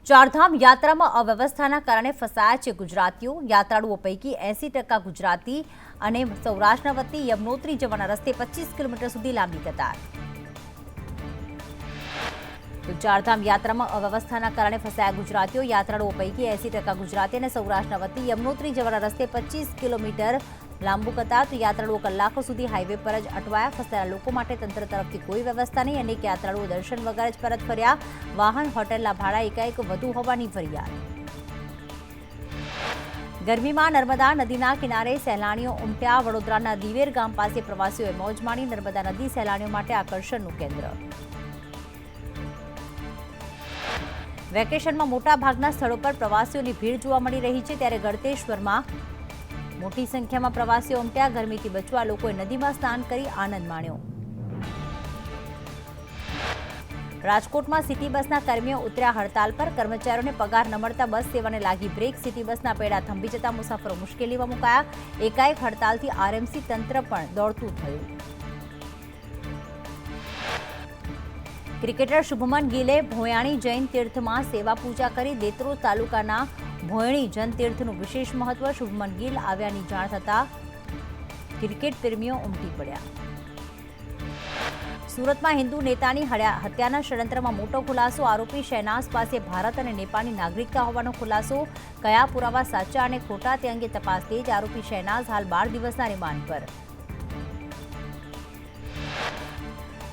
ચારધામ યાત્રામાં અવ્યવસ્થાના કારણે ફસાયા છે ગુજરાતીઓ। યાત્રાળુઓ પૈકી 80% ગુજરાતી અને સૌરાષ્ટ્રના વતી યમનોત્રી જવાના રસ્તે 25 કિલોમીટર સુધી લાંબી કતાર। તો ચારધામ યાત્રામાં અવ્યવસ્થાના કારણે ફસાયા ગુજરાતીઓ। યાત્રાળુઓ પૈકી 80% ગુજરાતી અને સૌરાષ્ટ્રના વતી યમનોત્રી જવાના રસ્તે 25 કિલોમીટર લાંબુ કતાર। તો યાત્રાળુઓ કલાકો સુધી હાઈવે પર જ અટવાયા। ફસાયેલા લોકો માટે તંત્ર તરફથી કોઈ વ્યવસ્થા નહીં। અનેક યાત્રાળુઓ દર્શન વગર જ પરત ફર્યા। વાહન હોટેલના ભાડા એકાએક વધુ હોવાની ફરિયાદ। ગરમીમાં નર્મદા નદીના કિનારે સહેલાણીઓ ઉમટ્યા। વડોદરાના દિવેર ગામ પાસે પ્રવાસીઓએ મોજ માણી। નર્મદા નદી સહેલાણીઓ માટે આકર્ષણનું કેન્દ્ર। વેકેશનમાં મોટા ભાગના સ્થળો પર પ્રવાસીઓની ભીડ જોવા મળી રહી છે, ત્યારે ગળતેશ્વરમાં મોટી સંખ્યામાં પ્રવાસીઓ ઉમટ્યા। ગરમીથી બચવા લોકોએ નદીમાં સ્નાન કરી આનંદ માણ્યો। રાજકોટમાં સિટી બસના કર્મીઓ ઉતર્યા હડતાલ પર। કર્મચારીઓને પગાર ન મળતા બસ સેવાને લાગી બ્રેક। સિટી બસના પૈડા થંભી જતા મુસાફરો મુશ્કેલીમાં મુકાયા। એકાએક હડતાલથી આરએમસી તંત્ર પણ દોડતું થયું। ક્રિકેટર શુભમન ગિલે ભોયાણી જૈન તીર્થમાં સેવા પૂજા કરી। દેત્રોજ તાલુકાના ભોયણી જૈન તીર્થનું વિશેષ મહત્વ। શુભમન ગિલ આવ્યાની જાણ થતાં ક્રિકેટ પ્રેમીઓ ઉમટી પડ્યા। સુરતમાં હિન્દુ નેતાની હત્યાના ષડયંત્રમાં મોટો ખુલાસો। આરોપી શહેનાઝ પાસે ભારત અને નેપાળની નાગરિકતા હોવાનો ખુલાસો। કયા પુરાવા સાચા અને ખોટા તે અંગે તપાસ તેજ। આરોપી શહેનાઝ હાલ 12 દિવસના રિમાન્ડ પર।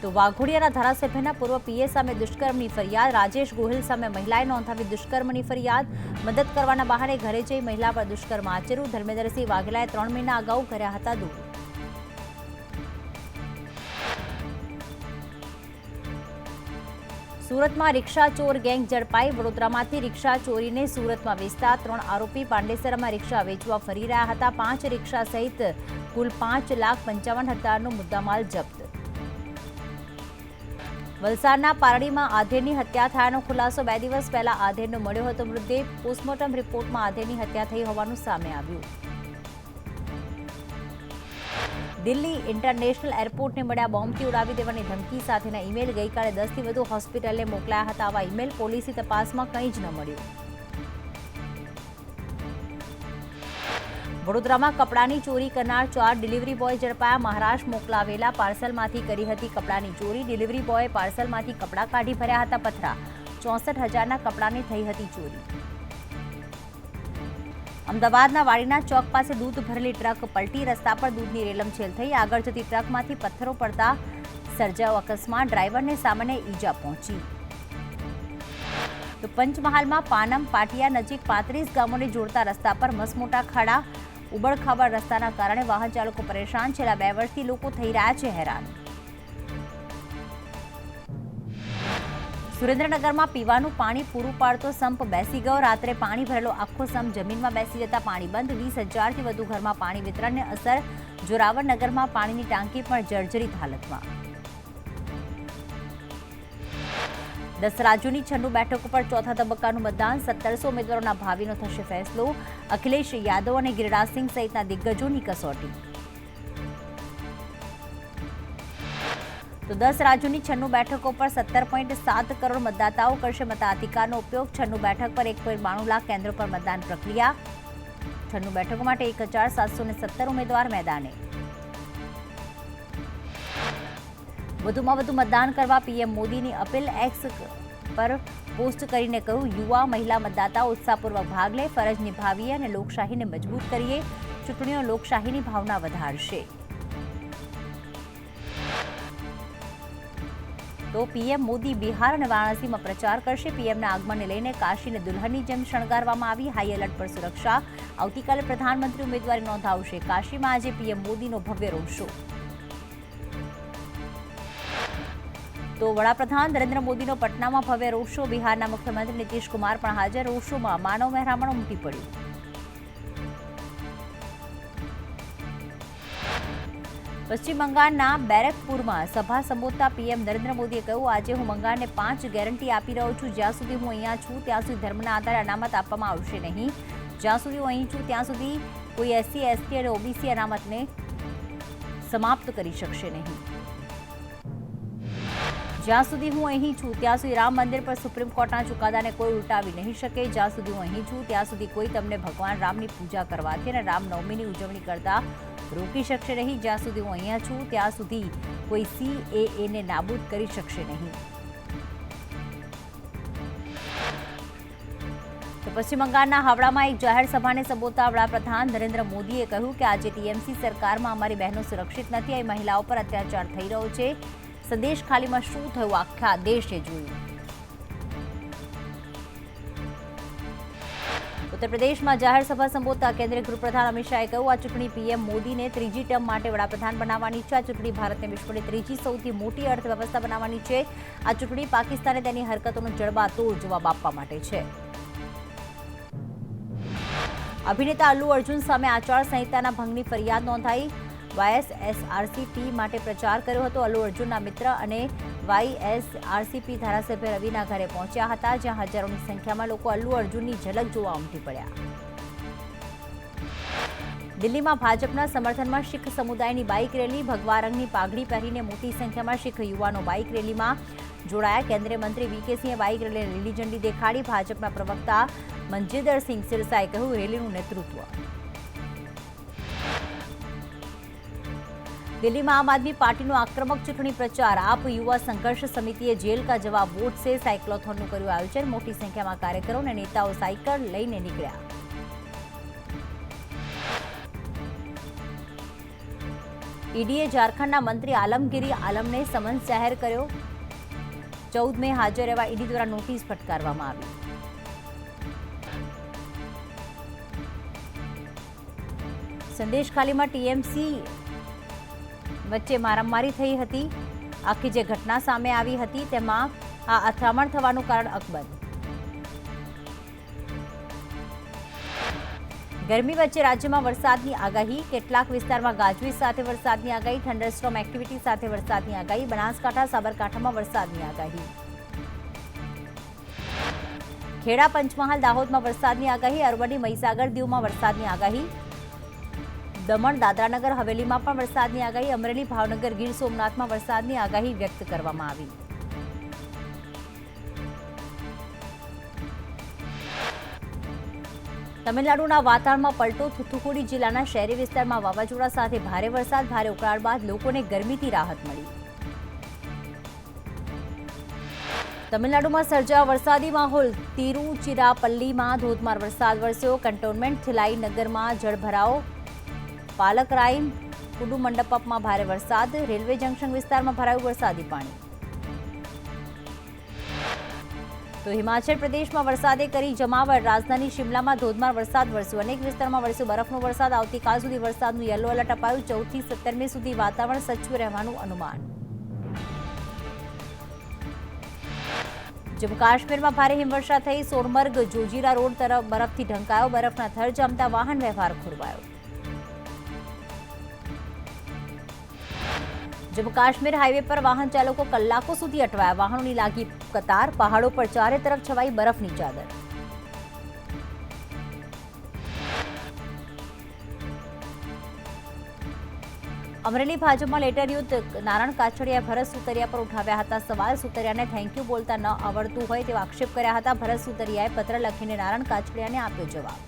તો વાઘોડિયાના ધારાસભ્યના પૂર્વ પીએ સામે દુષ્કર્મની ફરિયાદ। રાજેશ ગોહિલ સામે મહિલાએ નોંધાવી દુષ્કર્મની ફરિયાદ। મદદ કરવાના બહાને ઘરે જઈ મહિલા પર દુષ્કર્મ આચર્યું। ધર્મેન્દ્રસિંહ વાઘેલાએ 3 મહિના અગાઉ કર્યા હતા દૂર। સુરતમાં રિક્ષા ચોર ગેંગ ઝડપાઈ। વડોદરામાંથી રિક્ષા ચોરીને સુરતમાં વેચતા 3 આરોપી પાંડેસરામાં રિક્ષા વેચવા ફરી રહ્યા હતા। 5 રિક્ષા સહિત કુલ 5,55,000નો મુદ્દામાલ જપ્ત। વલસાડના પારડીમાં આધેડની હત્યા થયાનો ખુલાસો। 2 દિવસ પહેલા આધેડનો મળ્યો હતો મૃતદેહ। પોસ્ટમોર્ટમ રિપોર્ટમાં આધેડની હત્યા થઈ હોવાનું સામે આવ્યું। દિલ્હી ઇન્ટરનેશનલ એરપોર્ટને મળ્યા બોમ્બથી ઉડાવી દેવાની ધમકી સાથેના ઈમેલ। ગઈકાલે 10થી વધુ હોસ્પિટલને મોકલાયા હતા આવા ઈમેલ। પોલીસની તપાસમાં કંઈ જ ન મળ્યું। વડોદરામાં કપડાની ચોરી કરનાર 4 ડિલિવરી બોય ઝડપાયા। મહારાષ્ટ્ર મોકલાવેલા પાર્સલમાંથી કરી હતી કપડાની ચોરી। ડિલિવરી બોયે પાર્સલમાંથી કપડાં કાઢી ભર્યા હતા પથરા। 64,000ના કપડાની થઈ હતી ચોરી। અમદાવાદના વાડીના ચોક પાસે દૂધ ભરેલી ટ્રક પલટી। રસ્તા પર દૂધની રેલમછેલ થઈ। આગળ જતી ટ્રકમાંથી પથ્થરો પડતા સર્જાયો અકસ્માત। ડ્રાઈવરને સામાન્ય ઈજા પહોંચી। તો પંચમહાલમાં પાનમ પાટિયા નજીક 35 ગામોને જોડતા રસ્તા પર મસમોટા ખાડા। ઉબડખાબડ રસ્તાના કારણે વાહન ચાલકો પરેશાન। છેલ્લા 2 વર્ષથી લોકો થઈ રહ્યા છે હેરાન। સુરેન્દ્રનગરમાં પીવાનું પાણી પૂરું પાડતો સંપ બેસી ગયો। રાત્રે પાણી ભરેલો આખો સંપ જમીનમાં બેસી જતા પાણી બંધ। 20,000થી વધુ ઘરમાં પાણી વિતરણને અસર। જોરાવરનગરમાં પાણીની ટાંકી પણ જર્જરિત હાલતમાં। 10 રાજ્યોની 96 બેઠકો પર ચોથા તબક્કાનું મતદાન। 1700 ઉમેદવારોના ભાવિનો થશે ફેસલો। અખિલેશ યાદવ અને ગિરિરાજસિંહ સહિતના દિગ્ગજોની કસોટી। તો 10 રાજ્યોની 96 બેઠકો પર 17.7 કરોડ મતદાતાઓ કરશે મતાધિકારનો ઉપયોગ। 96 બેઠક પર 1.92 લાખ કેન્દ્રો પર મતદાન પ્રક્રિયા। 96 બેઠકો માટે 1,717 ઉમેદવાર મેદાને। વધુમાં વધુ મતદાન કરવા પીએમ મોદીની અપીલ। એક્સ પર પોસ્ટ કરીને કહ્યું, યુવા મહિલા મતદાતાઓ ઉત્સાહપૂર્વક ભાગ લે। ફરજ નિભાવીએ અને લોકશાહીને મજબૂત કરીએ। ચૂંટણીઓ લોકશાહીની ભાવના વધારશે। તો પીએમ મોદી બિહાર અને વારાણસીમાં પ્રચાર કરશે। પીએમના આગમનને લઈને કાશીને દુલ્હનની જેમ શણગારવામાં આવી। હાઈ એલર્ટ પર સુરક્ષા। આવતીકાલે પ્રધાનમંત્રી ઉમેદવારી નોંધાવશે। કાશીમાં આજે પીએમ મોદીનો ભવ્ય રોડ શો। તો વડાપ્રધાન નરેન્દ્ર મોદીનો પટનામાં ભવ્ય રોડ શો। બિહારના મુખ્યમંત્રી નીતિશ કુમાર પણ હાજર। રોડ શોમાં માનવ મહેરામણ ઉમટી પડ્યું। પશ્ચિમ બંગાળના બેરકપુરમાં સભા સંબોધતા પીએમ નરેન્દ્ર મોદીએ કહ્યું, આજે હું બંગાળને 5 ગેરંટી આપી રહ્યો છું। જ્યાં સુધી હું અહીંયા છું ત્યાં સુધી ધર્મના આધારે અનામત આપવામાં આવશે નહીં। જ્યાં સુધી હું અહીં છું ત્યાં સુધી કોઈ એસસી, એસટી અને ઓબીસી અનામતને સમાપ્ત કરી શકશે નહીં। જ્યાં સુધી હું અહીં છું ત્યાં સુધી રામ મંદિર પર સુપ્રીમ કોર્ટના ચુકાદાને કોઈ ઉલટાવી નહીં શકે. જ્યાં સુધી હું અહીં છું ત્યાં સુધી કોઈ તમને ભગવાન રામની પૂજા કરવાથી અને રામનવમીની ઉજવણી કરતા રોકી શકશે નહીં. જ્યાં સુધી હું અહીંયા છું ત્યાં સુધી કોઈ CAA ને નાબૂદ કરી શકશે નહીં. તો પશ્ચિમ બંગાળના હાવડામાં એક જાહેર સભાને સંબોધતા વડાપ્રધાન નરેન્દ્ર મોદીએ કહ્યું કે આજે TMC સરકારમાં અમારી બહેનો સુરક્ષિત નથી. અહીં મહિલાઓ પર અત્યાચાર થઈ રહ્યો છે. સંદેશ ખાલીમાં શું થયું આખા દેશે જોયું. ઉત્તર પ્રદેશમાં જાહેર સભા સંબોધતા કેન્દ્રીય ગૃહપ્રધાન અમિત શાહે કહ્યું આ ચૂંટણી PM મોદીને ત્રીજી ટર્મ માટે વડાપ્રધાન બનાવવાની છે. આ ચૂંટણી ભારતને વિશ્વની ત્રીજી સૌથી મોટી અર્થવ્યવસ્થા બનાવવાની છે. આ ચૂંટણી પાકિસ્તાને તેની હરકતોનો જડબાતોડ જવાબ આપવા માટે છે. અભિનેતા અલ્લુ અર્જુન સામે આચાર સંહિતાના ભંગની ફરિયાદ નોંધાઈ. YSRCP માટે પ્રચાર કર્યો હતો. અલ્લુ અર્જુનના મિત્ર અને YSRCP ધારાસભ્ય રવિના ઘરે પહોંચ્યા હતા, જ્યાં હજારોની સંખ્યામાં લોકો અલ્લુ અર્જુનની ઝલક જોવા ઉમટી પડ્યા. દિલ્હીમાં ભાજપના સમર્થનમાં શીખ સમુદાયની બાઇક રેલી. ભગવા રંગની પાઘડી પહેરીને મોટી સંખ્યામાં શીખ યુવાનો બાઇક રેલીમાં જોડાયા. કેન્દ્રીય મંત્રી VK સિંહે બાઇક રેલીને લીલી ઝંડી દેખાડી. ભાજપના પ્રવક્તા મનજીંદરસિંહ સિરસાએ કહ્યું રેલીનું નેતૃત્વ. દિલ્હીમાં આમ આદમી પાર્ટીનો આક્રમક ચૂંટણી પ્રચાર. આપ યુવા સંઘર્ષ સમિતિએ જેલ કા જવાબ વોટ સે સાયક્લોથોનનું કર્યું આયોજન. મોટી સંખ્યામાં કાર્યકરો અને નેતાઓ સાયકલ લઈને નીકળ્યા. ઈડીએ ઝારખંડના મંત્રી આલમગીરી આલમને સમન્સ જાહેર કર્યો. 14 મે હાજર રહેવા ઈડી દ્વારા નોટિસ ફટકારવામાં આવી. સંદેશ ખાલીમાં TMC વચ્ચે મારામારી થઈ હતી. આખી જે ઘટના સામે આવી હતી તેમાં આ અથડામણ થવાનું કારણ અકબર. ગરમી વચ્ચે રાજ્યમાં વરસાદની આગાહી. કેટલાક વિસ્તારમાં ગાજવીજ સાથે વરસાદની આગાહી. થંડરસ્ટોર્મ એક્ટિવિટી સાથે વરસાદની આગાહી. બનાસકાંઠા સાબરકાંઠામાં વરસાદની આગાહી. ખેડા પંચમહાલ દાહોદમાં વરસાદની આગાહી. અરવલ્લી મહીસાગર દીવમાં વરસાદની આગાહી. દમણ દાદરાનગર હવેલીમાં પણ વરસાદની આગાહી. અમરેલી ભાવનગર ગીર સોમનાથમાં વરસાદની આગાહી વ્યક્ત કરવામાં આવી. તમિલનાડુના વાતાવરણમાં પલટો. થુથુકુડી જિલ્લાના શહેરી વિસ્તારમાં વાવાઝોડા સાથે ભારે વરસાદ. ભારે ઉકળાટ બાદ લોકોને ગરમીથી રાહત મળી. તમિલનાડુમાં સર્જાયો વરસાદી માહોલ. તિરુચિરાપલ્લીમાં ધોધમાર વરસાદ વરસ્યો. કન્ટોનમેન્ટ થિલાઈ નગરમાં જળભરાવ. પાલકરાઈમ કુડુ મંડપમાં ભારે વરસાદ. રેલવે જંકશન વિસ્તારમાં ભરાયું વરસાદી પાણી. તો હિમાચલ પ્રદેશમાં વરસાદે કરી જમાવટ. રાજધાની શિમલામાં ધોધમાર વરસાદ વરસ્યો. અનેક વિસ્તારમાં વરસ્યો બરફનો વરસાદ. આવતીકાલ સુધી વરસાદનું યલો એલર્ટ અપાયું. 14 થી 17 મે સુધી વાતાવરણ સચ્છું રહેવાનું અનુમાન. જમ્મુ કાશ્મીરમાં ભારે હિમવર્ષા થઈ. સોનમર્ગ જોજીલા રોડ તરફ બરફથી ઢંકાયો. બરફના થર જામતા વાહન વ્યવહાર ખોરવાયો. જમ્મુ કાશ્મીર હાઈવે પર વાહન ચાલકો કલાકો સુધી અટવાયા. વાહનોની લાગી કતાર. પહાડો પર ચારે તરફ છવાઈ બરફની ચાદર. અમરેલી ભાજપમાં લેટર યુદ્ધ. નારણ કાછડિયાએ ભરત સુતરિયા પર ઉઠાવ્યા હતા સવાલ. સુતરિયાને થેન્ક યુ બોલતા ન આવડતું હોય તેવા આક્ષેપ કર્યા હતા. ભરત સુતરિયાએ પત્ર લખીને નારણ કાછડિયાને આપ્યો જવાબ.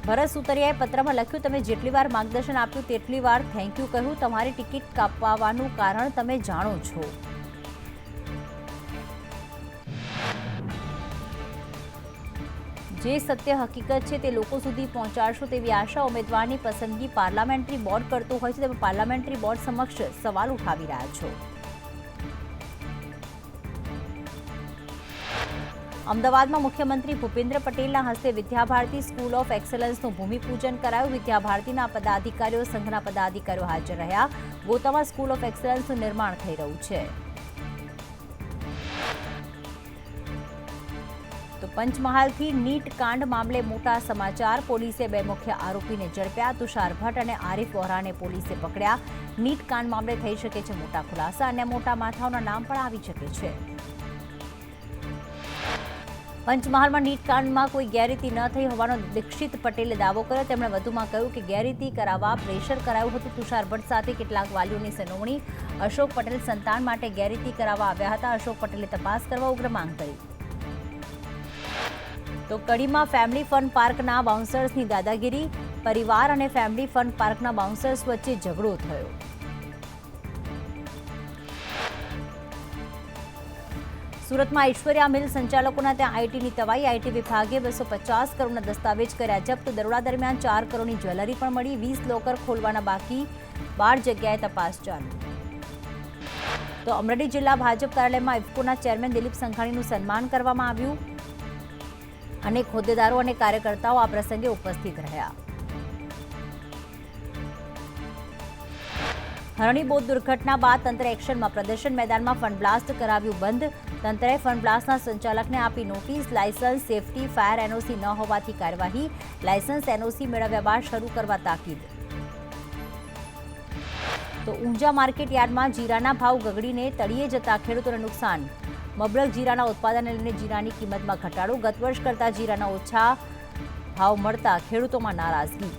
ભરત સુતરિયાએ પત્રમાં લખ્યું તમે જેટલી વાર માર્ગદર્શન આપ્યું તેટલી વાર થેન્ક યુ કહ્યું. તમારી ટિકિટ કાપવાનું કારણ તમે જાણો છો. જે સત્ય હકીકત છે તે લોકો સુધી પહોંચાડશો તેવી આશા. ઉમેદવારની પસંદગી પાર્લામેન્ટરી બોર્ડ કરતું હોય છે. તમે પાર્લામેન્ટરી બોર્ડ સમક્ષ સવાલ ઉઠાવી રહ્યા છો. અમદાવાદમાં મુખ્યમંત્રી ભૂપેન્દ્ર પટેલના હસ્તે વિદ્યાભારતી સ્કૂલ ઓફ એક્સલન્સનું ભૂમિપૂજન કરાયું. વિદ્યાભારતીના પદાધિકારીઓ સંઘના પદાધિકારીઓ હાજર રહ્યા. ગોતામાં સ્કૂલ ઓફ એક્સલન્સનું નિર્માણ થઈ રહ્યું છે. તો પંચમહાલથી નીટ કાંડ મામલે મોટા સમાચાર. પોલીસે 2 મુખ્ય આરોપીને ઝડપ્યા. તુષાર ભટ્ટ અને આરિફ વોરાને પોલીસે પકડ્યા. નીટ કાંડ મામલે થઈ શકે છે મોટા ખુલાસા. અને મોટા માથાઓના નામ પણ આવી શકે છે. પંચમહાલમાં નીટ કાંડમાં કોઈ ગેરરીતિ ન થઈ હોવાનો દીક્ષિત પટેલે દાવો કર્યો. તેમણે વધુમાં કહ્યું કે ગેરરીતિ કરાવવા પ્રેશર કરાયું હતું. તુષાર ભટ્ટ સાથે કેટલાક વાલીઓની સુનાવણી. અશોક પટેલ સંતાન માટે ગેરરીતિ કરાવવા આવ્યા હતા. અશોક પટેલે તપાસ કરવા ઉગ્ર માંગ કરી. તો કડીમાં ફેમિલી ફન પાર્કના બાઉન્સર્સની દાદાગીરી. પરિવાર અને ફેમિલી ફન પાર્કના બાઉન્સર્સ વચ્ચે ઝઘડો થયો. સુરતમાં ઐશ્વર્યા મિલ સંચાલકોના ત્યાં આઈટીની તવાઈ. આઈટી વિભાગે 250 કરોડના દસ્તાવેજ કર્યા જપ્ત. દરોડા દરમિયાન 4 કરોડની જ્વેલરી પણ મળી. 20 લોકર ખોલવાના બાકી, 12 જગ્યાએ તપાસ ચાલુ. તો અમરેલી જિલ્લા ભાજપ કાર્યાલયમાં ઇફકોના ચેરમેન દિલીપ સંઘાણીનું સન્માન કરવામાં આવ્યું. અનેક હોદ્દેદારો અને કાર્યકર્તાઓ આ પ્રસંગે ઉપસ્થિત રહ્યા. હરણી બોટ દુર્ઘટના બાદ તંત્ર એક્શનમાં. પ્રદર્શન મેદાનમાં ફન બ્લાસ્ટ કરાવ્યું બંધ. તંત્રએ ફન બ્લાસ્ટના સંચાલકને આપી notice. Licence, safety, fire NOC ન હોવાથી કાર્યવાહી. લાયસન્સ એનઓસી મેળવ્યા બાદ શરૂ કરવા તાકીદ. તો ઊંઝા માર્કેટ યાર્ડમાં જીરાના ભાવ ગગડીને તળિયે જતા ખેડૂતોને નુકસાન. મબલક જીરાના ઉત્પાદનને લઈને જીરાની કિંમતમાં ઘટાડો. ગત વર્ષ કરતાં જીરાના ઓછા ભાવ મળતા ખેડૂતોમાં નારાજગી.